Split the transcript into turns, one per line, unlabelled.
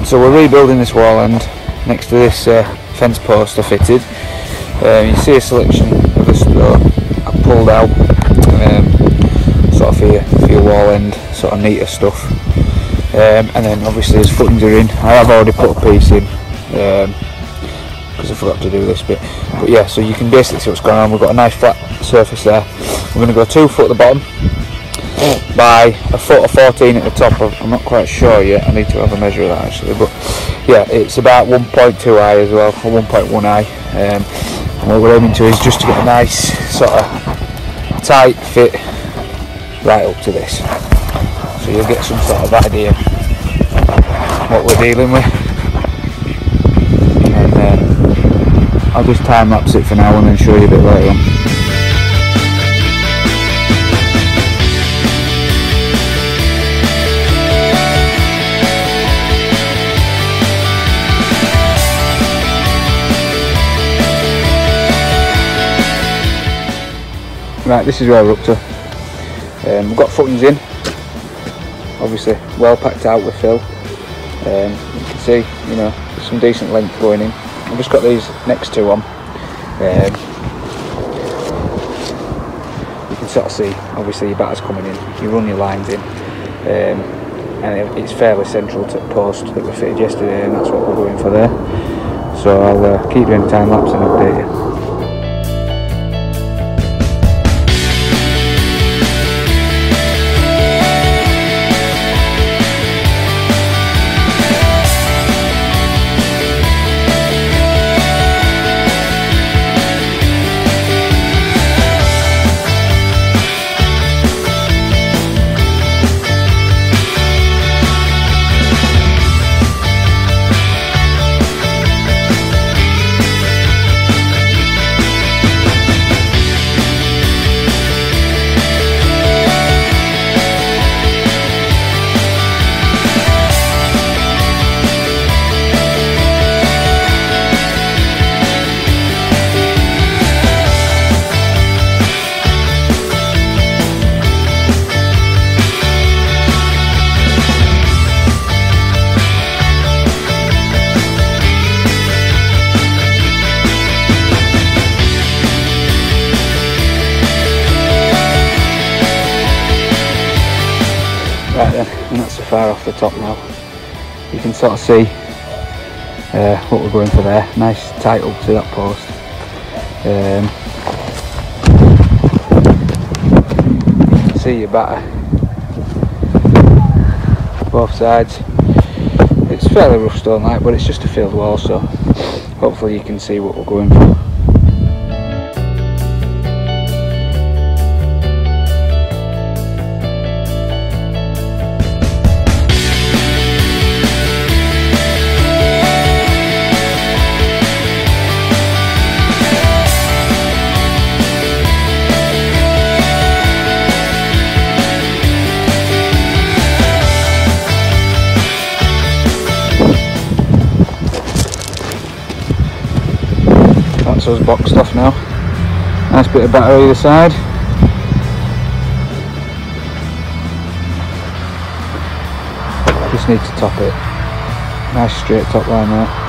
So we're rebuilding this wall end next to this fence post I fitted. You see a selection of the straw I pulled out, sort of for your wall end, sort of neater stuff. And then obviously as footings are in, I have already put a piece in because I forgot to do this bit. But yeah, so you can basically see what's going on. We've got a nice flat surface there. We're going to go 2 foot at the bottom by 1 foot or 14 at the top. I'm not quite sure yet. I need to have a measure of that actually. But yeah, it's about 1.2 high as well, or 1.1 high. And what we're aiming to is just to get a nice sort of tight fit right up to this. So you'll get some sort of idea what we're dealing with. And I'll just time lapse it for now and then show you a bit later on. Right, this is where we're up to. We've got footings in, obviously well packed out with fill. You can see, you know, there's some decent length going in. I've just got these next two on. You can sort of see, obviously your batter's coming in, you run your lines in, and it's fairly central to the post that we fitted yesterday, and that's what we're going for there. So I'll keep doing time lapse and update you. Right then, and that's so far off the top now. You can sort of see what we're going for there. Nice tight up to that post. You can see your batter both sides. It's fairly rough stone like, but it's just a filled wall, so hopefully you can see what we're going for. That's us boxed off now. Nice bit of batter either side. Just need to top it. Nice straight top line there.